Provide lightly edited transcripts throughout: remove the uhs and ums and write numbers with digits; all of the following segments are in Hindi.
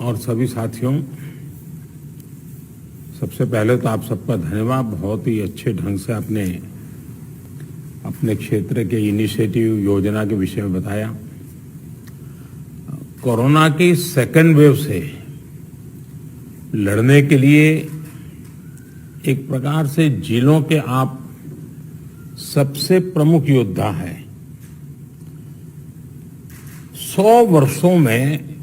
और सभी साथियों, सबसे पहले तो आप सबका धन्यवाद। बहुत ही अच्छे ढंग से आपने अपने क्षेत्र के इनिशिएटिव योजना के विषय में बताया। कोरोना की सेकेंड वेव से लड़ने के लिए एक प्रकार से जिलों के आप सबसे प्रमुख योद्धा हैं। 100 वर्षों में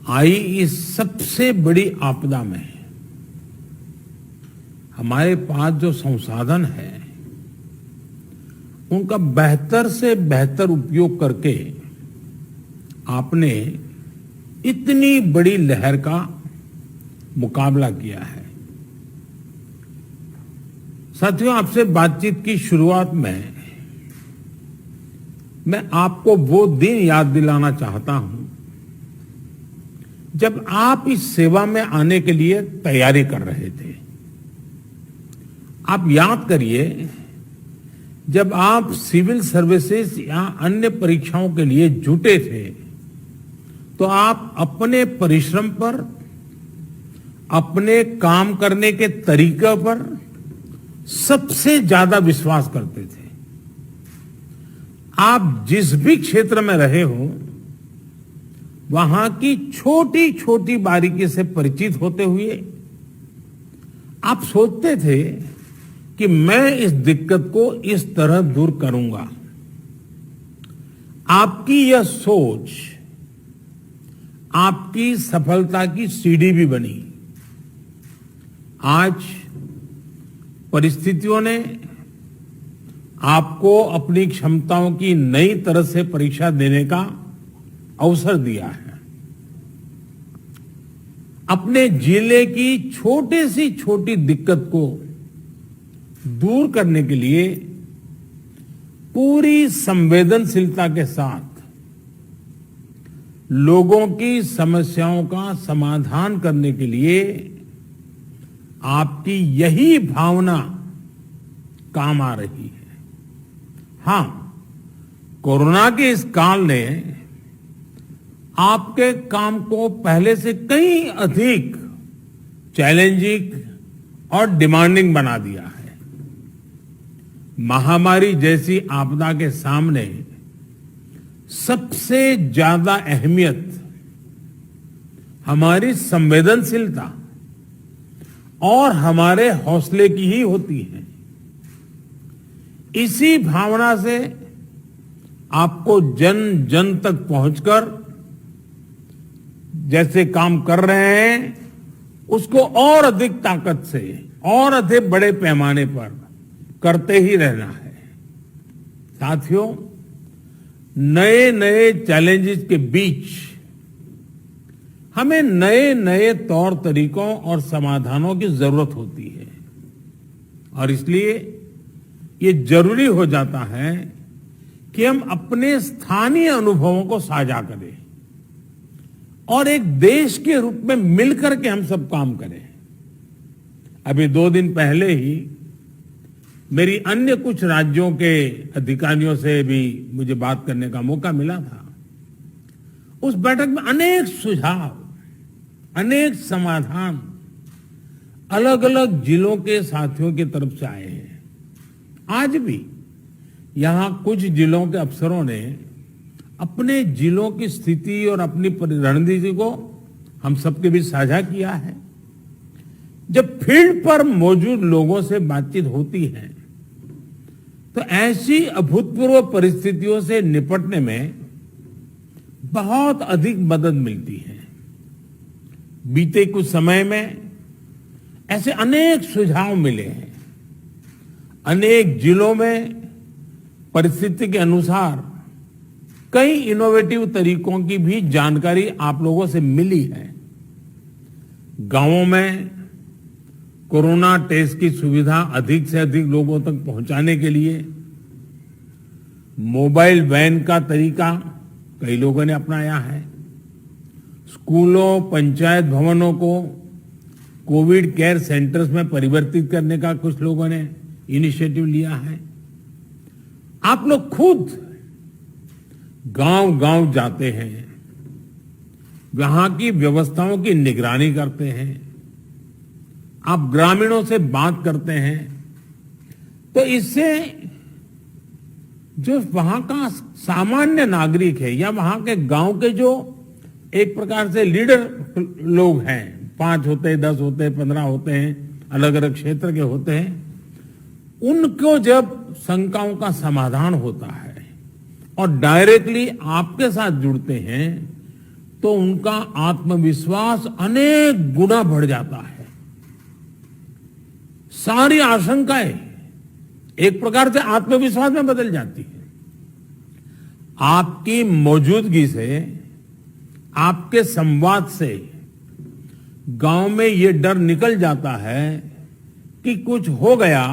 आई इस सबसे बड़ी आपदा में हमारे पास जो संसाधन है उनका बेहतर से बेहतर उपयोग करके आपने इतनी बड़ी लहर का मुकाबला किया है। साथियों, आपसे बातचीत की शुरुआत में मैं आपको वो दिन याद दिलाना चाहता हूं जब आप इस सेवा में आने के लिए तैयारी कर रहे थे। आप याद करिए, जब आप सिविल सर्विसेज या अन्य परीक्षाओं के लिए जुटे थे तो आप अपने परिश्रम पर, अपने काम करने के तरीके पर सबसे ज्यादा विश्वास करते थे। आप जिस भी क्षेत्र में रहे हो वहां की छोटी छोटी बारीकी से परिचित होते हुए आप सोचते थे कि मैं इस दिक्कत को इस तरह दूर करूंगा। आपकी यह सोच आपकी सफलता की सीढ़ी भी बनी। आज परिस्थितियों ने आपको अपनी क्षमताओं की नई तरह से परीक्षा देने का अवसर दिया है। अपने जिले की छोटी सी छोटी दिक्कत को दूर करने के लिए पूरी संवेदनशीलता के साथ लोगों की समस्याओं का समाधान करने के लिए आपकी यही भावना काम आ रही है। हां, कोरोना के इस काल ने आपके काम को पहले से कहीं अधिक चैलेंजिंग और डिमांडिंग बना दिया है। महामारी जैसी आपदा के सामने सबसे ज्यादा अहमियत हमारी संवेदनशीलता और हमारे हौसले की ही होती है। इसी भावना से आपको जन जन तक पहुंचकर जैसे काम कर रहे हैं उसको और अधिक ताकत से और अधिक बड़े पैमाने पर करते ही रहना है। साथियों, नए नए चैलेंजेस के बीच हमें नए नए तौर तरीकों और समाधानों की जरूरत होती है और इसलिए ये जरूरी हो जाता है कि हम अपने स्थानीय अनुभवों को साझा करें और एक देश के रूप में मिलकर के हम सब काम करें। अभी 2 दिन पहले ही मेरी अन्य कुछ राज्यों के अधिकारियों से भी मुझे बात करने का मौका मिला था। उस बैठक में अनेक सुझाव, अनेक समाधान अलग अलग जिलों के साथियों की तरफ से आए हैं। आज भी यहां कुछ जिलों के अफसरों ने अपने जिलों की स्थिति और अपनी रणनीति को हम सबके बीच साझा किया है। जब फील्ड पर मौजूद लोगों से बातचीत होती है तो ऐसी अभूतपूर्व परिस्थितियों से निपटने में बहुत अधिक मदद मिलती है। बीते कुछ समय में ऐसे अनेक सुझाव मिले हैं। अनेक जिलों में परिस्थिति के अनुसार कई इनोवेटिव तरीकों की भी जानकारी आप लोगों से मिली है। गांवों में कोरोना टेस्ट की सुविधा अधिक से अधिक लोगों तक पहुंचाने के लिए मोबाइल वैन का तरीका कई लोगों ने अपनाया है। स्कूलों, पंचायत भवनों को कोविड केयर सेंटर्स में परिवर्तित करने का कुछ लोगों ने इनिशिएटिव लिया है। आप लोग खुद गांव-गांव जाते हैं, वहां की व्यवस्थाओं की निगरानी करते हैं, आप ग्रामीणों से बात करते हैं, तो इससे जो वहां का सामान्य नागरिक है या वहां के गांव के जो एक प्रकार से लीडर लोग हैं, 5 होते हैं, 10 होते हैं, 15 होते हैं, अलग अलग क्षेत्र के होते हैं, उनको जब शंकाओं का समाधान होता है और डायरेक्टली आपके साथ जुड़ते हैं तो उनका आत्मविश्वास अनेक गुना बढ़ जाता है। सारी आशंकाएं एक प्रकार से आत्मविश्वास में बदल जाती है। आपकी मौजूदगी से, आपके संवाद से गांव में ये डर निकल जाता है कि कुछ हो गया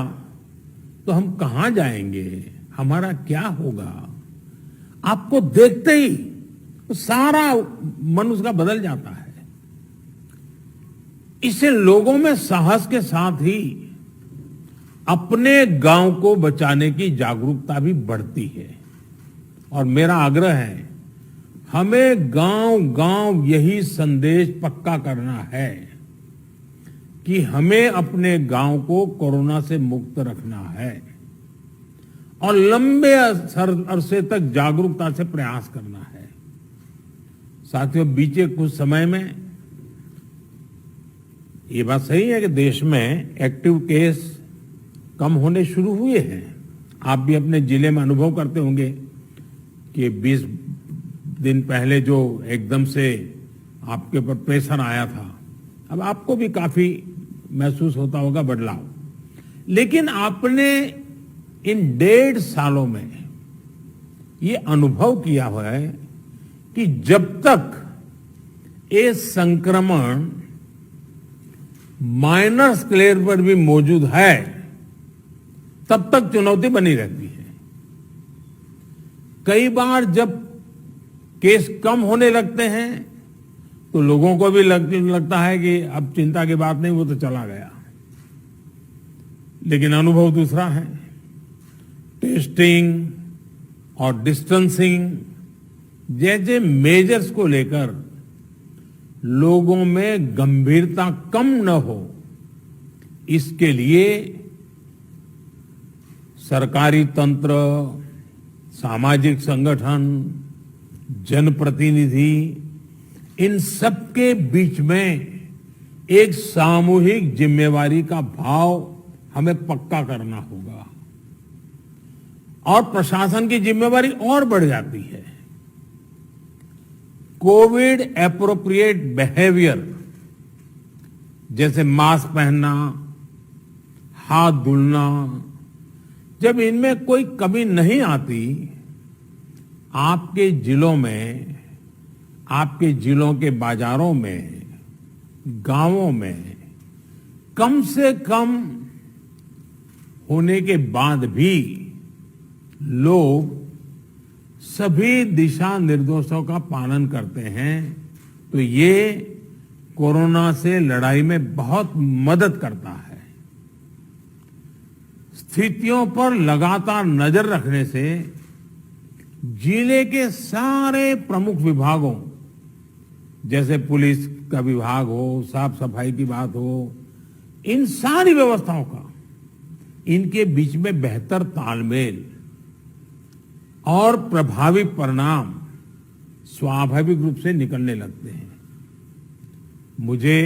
तो हम कहां जाएंगे, हमारा क्या होगा। आपको देखते ही सारा मन उसका बदल जाता है। इससे लोगों में साहस के साथ ही अपने गांव को बचाने की जागरूकता भी बढ़ती है। और मेरा आग्रह है, हमें गांव-गांव यही संदेश पक्का करना है कि हमें अपने गांव को कोरोना से मुक्त रखना है और लंबे अरसे तक जागरूकता से प्रयास करना है। साथियों, बीते कुछ समय में ये बात सही है कि देश में एक्टिव केस कम होने शुरू हुए हैं। आप भी अपने जिले में अनुभव करते होंगे कि 20 दिन पहले जो एकदम से आपके ऊपर प्रेशर आया था, अब आपको भी काफी महसूस होता होगा बदलाव। लेकिन आपने इन 1.5 सालों में ये अनुभव किया हुआ है कि जब तक ये संक्रमण माइनर स्केल पर भी मौजूद है, तब तक चुनौती बनी रहती है। कई बार जब केस कम होने लगते हैं तो लोगों को भी लगता है कि अब चिंता की बात नहीं, वो तो चला गया। लेकिन अनुभव दूसरा है। टेस्टिंग और डिस्टेंसिंग जैसे मेजर्स को लेकर लोगों में गंभीरता कम न हो, इसके लिए सरकारी तंत्र, सामाजिक संगठन, जनप्रतिनिधि, इन सबके बीच में एक सामूहिक जिम्मेवारी का भाव हमें पक्का करना होगा और प्रशासन की जिम्मेवारी और बढ़ जाती है। कोविड एप्रोप्रिएट बिहेवियर जैसे मास्क पहनना, हाथ धुलना, जब इनमें कोई कमी नहीं आती, आपके जिलों में, आपके जिलों के बाजारों में, गांवों में कम से कम होने के बाद भी लोग सभी दिशा निर्देशों का पालन करते हैं, तो ये कोरोना से लड़ाई में बहुत मदद करता है। स्थितियों पर लगातार नजर रखने से जिले के सारे प्रमुख विभागों, जैसे पुलिस का विभाग हो, साफ सफाई की बात हो, इन सारी व्यवस्थाओं का, इनके बीच में बेहतर तालमेल और प्रभावी परिणाम स्वाभाविक रूप से निकलने लगते हैं। मुझे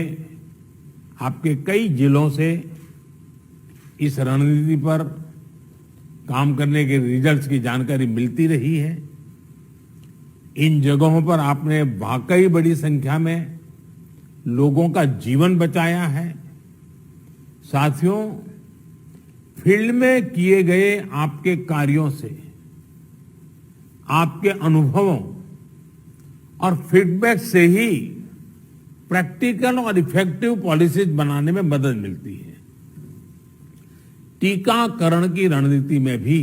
आपके कई जिलों से इस रणनीति पर काम करने के रिजल्ट्स की जानकारी मिलती रही है। इन जगहों पर आपने वाकई बड़ी संख्या में लोगों का जीवन बचाया है। साथियों, फील्ड में किए गए आपके कार्यों से, आपके अनुभवों और फीडबैक से ही प्रैक्टिकल और इफेक्टिव पॉलिसीज बनाने में मदद मिलती है। टीकाकरण की रणनीति में भी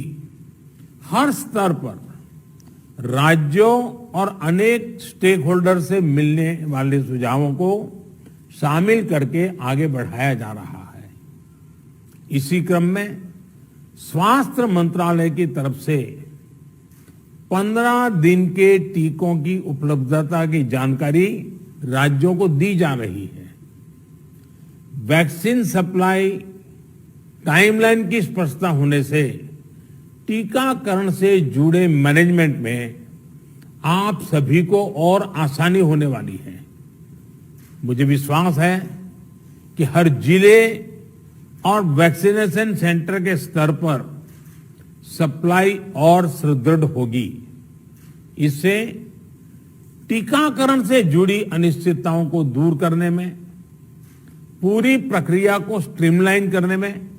हर स्तर पर राज्यों और अनेक स्टेक होल्डर से मिलने वाले सुझावों को शामिल करके आगे बढ़ाया जा रहा है। इसी क्रम में स्वास्थ्य मंत्रालय की तरफ से 15 दिन के टीकों की उपलब्धता की जानकारी राज्यों को दी जा रही है। वैक्सीन सप्लाई टाइमलाइन की स्पष्टता होने से टीकाकरण से जुड़े मैनेजमेंट में आप सभी को और आसानी होने वाली है। मुझे विश्वास है कि हर जिले और वैक्सीनेशन सेंटर के स्तर पर सप्लाई और सुदृढ़ होगी। इससे टीकाकरण से जुड़ी अनिश्चितताओं को दूर करने में, पूरी प्रक्रिया को स्ट्रीमलाइन करने में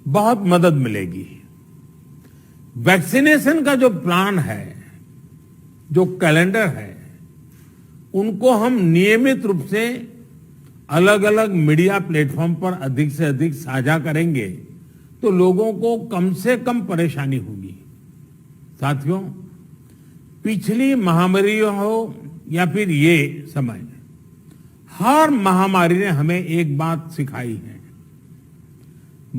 बहुत मदद मिलेगी। वैक्सीनेशन का जो प्लान है, जो कैलेंडर है, उनको हम नियमित रूप से अलग अलग मीडिया प्लेटफॉर्म पर अधिक से अधिक साझा करेंगे तो लोगों को कम से कम परेशानी होगी। साथियों, पिछली महामारी हो या फिर ये समय, हर महामारी ने हमें एक बात सिखाई है।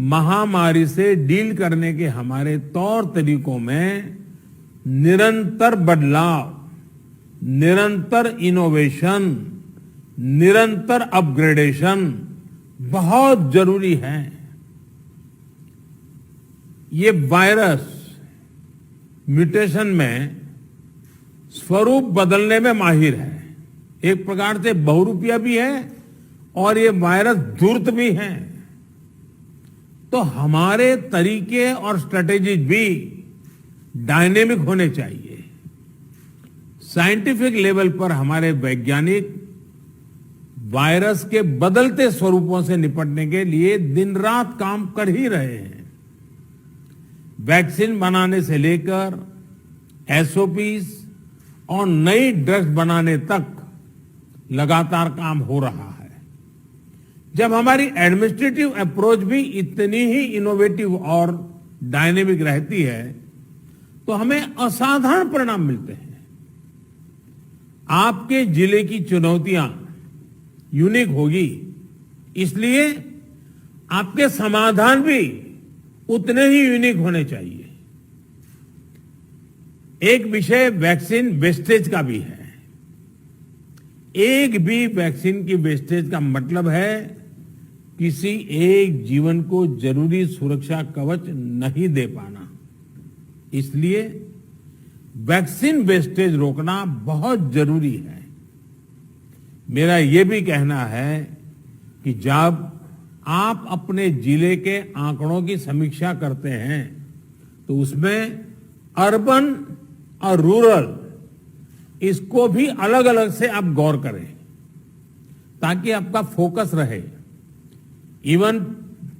महामारी से डील करने के हमारे तौर तरीकों में निरंतर बदलाव, निरंतर इनोवेशन, निरंतर अपग्रेडेशन बहुत जरूरी है। ये वायरस म्यूटेशन में स्वरूप बदलने में माहिर है। एक प्रकार से बहुरूपिया भी है और ये वायरस धूर्त भी है। तो हमारे तरीके और स्ट्रेटेजीज भी डायनेमिक होने चाहिए। साइंटिफिक लेवल पर हमारे वैज्ञानिक वायरस के बदलते स्वरूपों से निपटने के लिए दिन रात काम कर ही रहे हैं। वैक्सीन बनाने से लेकर एसओपीज और नई ड्रग्स बनाने तक लगातार काम हो रहा है। जब हमारी एडमिनिस्ट्रेटिव अप्रोच भी इतनी ही इनोवेटिव और डायनेमिक रहती है तो हमें असाधारण परिणाम मिलते हैं। आपके जिले की चुनौतियां यूनिक होगी, इसलिए आपके समाधान भी उतने ही यूनिक होने चाहिए। एक विषय वैक्सीन वेस्टेज का भी है। एक भी वैक्सीन की वेस्टेज का मतलब है किसी एक जीवन को जरूरी सुरक्षा कवच नहीं दे पाना। इसलिए वैक्सीन वेस्टेज रोकना बहुत जरूरी है। मेरा ये भी कहना है कि जब आप अपने जिले के आंकड़ों की समीक्षा करते हैं तो उसमें अर्बन और रूरल इसको भी अलग अलग से आप गौर करें ताकि आपका फोकस रहे। इवन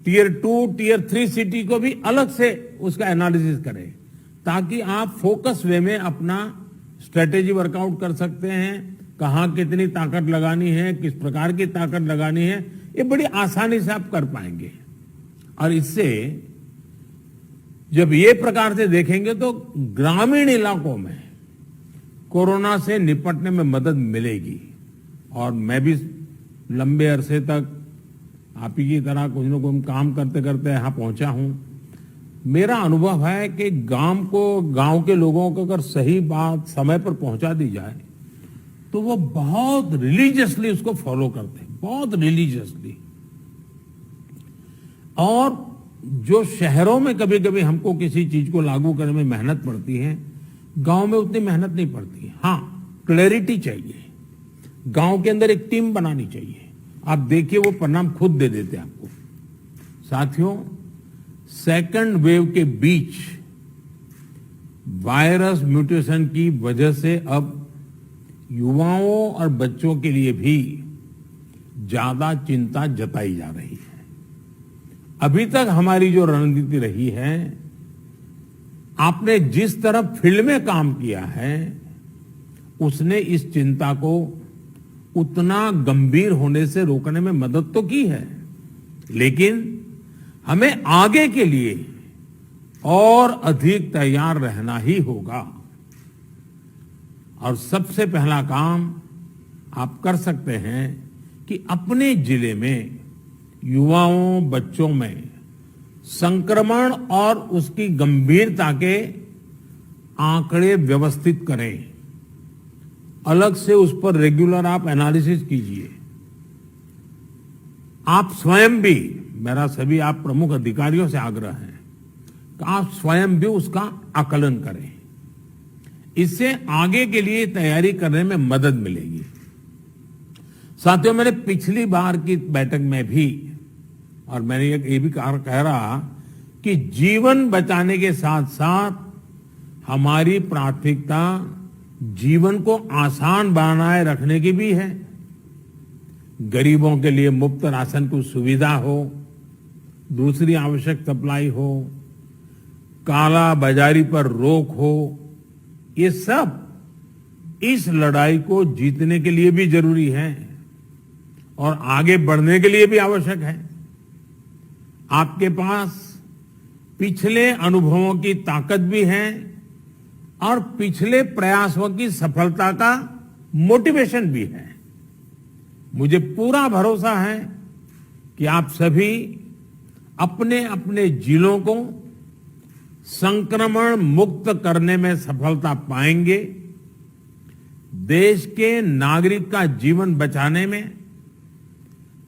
टियर 2, टियर 3 सिटी को भी अलग से उसका एनालिसिस करें ताकि आप फोकस वे में अपना स्ट्रेटेजी वर्कआउट कर सकते हैं। कहां कितनी ताकत लगानी है, किस प्रकार की ताकत लगानी है, ये बड़ी आसानी से आप कर पाएंगे। और इससे जब ये प्रकार से देखेंगे तो ग्रामीण इलाकों में कोरोना से निपटने में मदद मिलेगी। और मैं भी लंबे अरसे तक आप ही की तरह कुछ न कुछ काम करते करते यहां पहुंचा हूं। मेरा अनुभव है कि गांव के लोगों को अगर सही बात समय पर पहुंचा दी जाए तो वो बहुत रिलीजियसली उसको फॉलो करते हैं, बहुत रिलीजियसली। और जो शहरों में कभी कभी हमको किसी चीज को लागू करने में मेहनत पड़ती है, गांव में उतनी मेहनत नहीं पड़ती है। हाँ, क्लैरिटी चाहिए, गांव के अंदर एक टीम बनानी चाहिए। आप देखिए वो परिणाम खुद दे देते हैं आपको। साथियों, सेकंड वेव के बीच वायरस म्यूटेशन की वजह से अब युवाओं और बच्चों के लिए भी ज्यादा चिंता जताई जा रही है। अभी तक हमारी जो रणनीति रही है, आपने जिस तरह फील्ड में काम किया है, उसने इस चिंता को उतना गंभीर होने से रोकने में मदद तो की है, लेकिन हमें आगे के लिए और अधिक तैयार रहना ही होगा। और सबसे पहला काम आप कर सकते हैं कि अपने जिले में युवाओं, बच्चों में संक्रमण और उसकी गंभीरता के आंकड़े व्यवस्थित करें अलग से उस पर रेगुलर आप एनालिसिस कीजिए। आप स्वयं भी, मेरा सभी आप प्रमुख अधिकारियों से आग्रह है कि आप स्वयं भी उसका आकलन करें। इससे आगे के लिए तैयारी करने में मदद मिलेगी। साथियों, मैंने पिछली बार की बैठक में भी, और मैंने ये भी कह रहा कि जीवन बचाने के साथ साथ हमारी प्राथमिकता जीवन को आसान बनाए रखने की भी है। गरीबों के लिए मुफ्त राशन की सुविधा हो, दूसरी आवश्यक सप्लाई हो, काला बाजारी पर रोक हो, ये सब इस लड़ाई को जीतने के लिए भी जरूरी है और आगे बढ़ने के लिए भी आवश्यक है। आपके पास पिछले अनुभवों की ताकत भी है और पिछले प्रयासों की सफलता का मोटिवेशन भी है। मुझे पूरा भरोसा है कि आप सभी अपने अपने जिलों को संक्रमण मुक्त करने में सफलता पाएंगे। देश के नागरिक का जीवन बचाने में,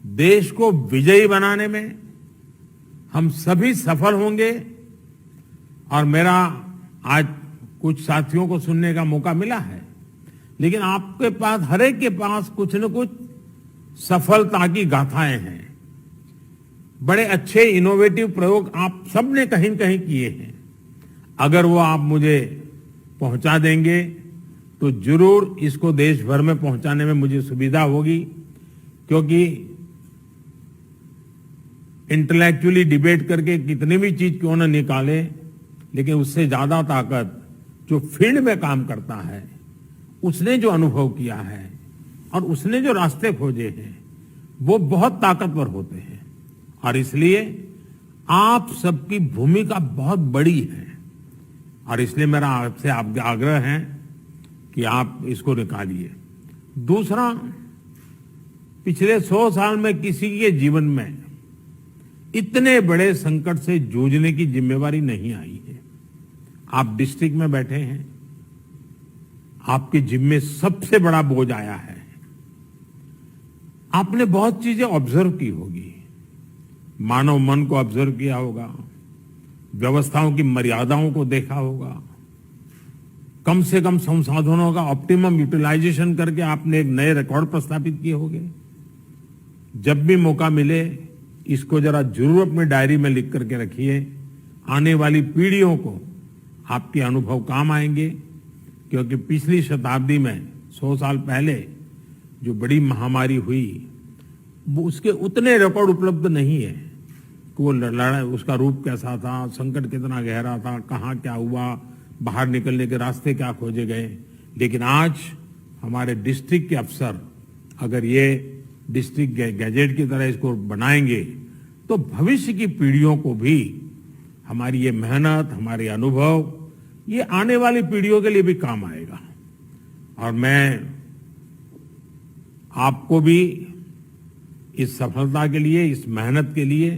देश को विजयी बनाने में हम सभी सफल होंगे। और मेरा आज कुछ साथियों को सुनने का मौका मिला है, लेकिन आपके पास, हर एक के पास कुछ न कुछ सफलता की गाथाएं हैं। बड़े अच्छे इनोवेटिव प्रयोग आप सबने कहीं न कहीं किए हैं। अगर वो आप मुझे पहुंचा देंगे तो जरूर इसको देश भर में पहुंचाने में मुझे सुविधा होगी, क्योंकि इंटेलेक्चुअली डिबेट करके कितनी भी चीज क्यों न निकाले, लेकिन उससे ज्यादा ताकत जो फील्ड में काम करता है, उसने जो अनुभव किया है और उसने जो रास्ते खोजे हैं, वो बहुत ताकतवर होते हैं। और इसलिए आप सबकी भूमिका बहुत बड़ी है और इसलिए मेरा आपसे आग्रह है कि आप इसको निकालिए। दूसरा, पिछले 100 साल में किसी के जीवन में इतने बड़े संकट से जूझने की जिम्मेवारी नहीं आई है। आप डिस्ट्रिक्ट में बैठे हैं, आपके जिम्मे सबसे बड़ा बोझ आया है। आपने बहुत चीजें ऑब्जर्व की होगी, मानव मन को ऑब्जर्व किया होगा, व्यवस्थाओं की मर्यादाओं को देखा होगा, कम से कम संसाधनों का ऑप्टिमम यूटिलाइजेशन करके आपने एक नए रिकॉर्ड प्रस्थापित किए होंगे। जब भी मौका मिले इसको जरा जरूर अपनी डायरी में लिख करके रखिए। आने वाली पीढ़ियों को आपके अनुभव काम आएंगे, क्योंकि पिछली शताब्दी में 100 साल पहले जो बड़ी महामारी हुई, वो उसके उतने रिकॉर्ड उपलब्ध नहीं है कि वो लड़ाई, उसका रूप कैसा था, संकट कितना गहरा था, कहाँ क्या हुआ, बाहर निकलने के रास्ते क्या खोजे गए। लेकिन आज हमारे डिस्ट्रिक्ट के अफसर अगर ये डिस्ट्रिक्ट गैजेट की तरह इसको बनाएंगे तो भविष्य की पीढ़ियों को भी हमारी ये मेहनत, हमारे अनुभव, ये आने वाली पीढ़ियों के लिए भी काम आएगा। और मैं आपको भी इस सफलता के लिए, इस मेहनत के लिए,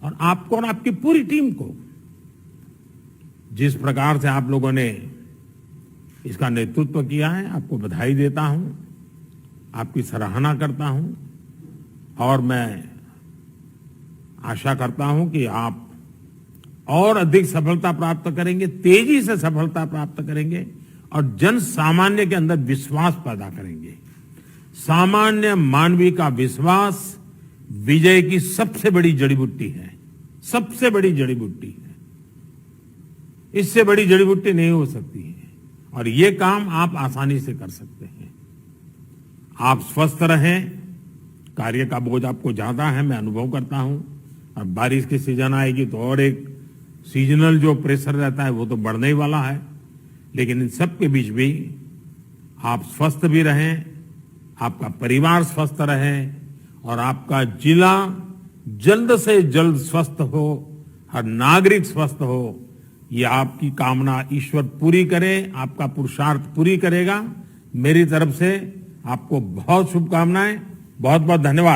और आपको और आपकी पूरी टीम को, जिस प्रकार से आप लोगों ने इसका नेतृत्व किया है, आपको बधाई देता हूं, आपकी सराहना करता हूं। और मैं आशा करता हूं कि आप और अधिक सफलता प्राप्त करेंगे, तेजी से सफलता प्राप्त करेंगे और जन सामान्य के अंदर विश्वास पैदा करेंगे। सामान्य मानवीय का विश्वास विजय की सबसे बड़ी जड़ी बूटी है, सबसे बड़ी जड़ी बूटी है। इससे बड़ी जड़ी बूटी नहीं हो सकती है और ये काम आप आसानी से कर सकते हैं। आप स्वस्थ रहें, कार्य का बोझ आपको ज्यादा है, मैं अनुभव करता हूं। अब बारिश की सीजन आएगी तो और एक सीजनल जो प्रेशर रहता है वो तो बढ़ने ही वाला है, लेकिन इन सब के बीच भी आप स्वस्थ भी रहें, आपका परिवार स्वस्थ रहे और आपका जिला जल्द से जल्द स्वस्थ हो, हर नागरिक स्वस्थ हो, ये आपकी कामना ईश्वर पूरी करे, आपका पुरुषार्थ पूरी करेगा। मेरी तरफ से आपको बहुत शुभकामनाएं, बहुत बहुत धन्यवाद।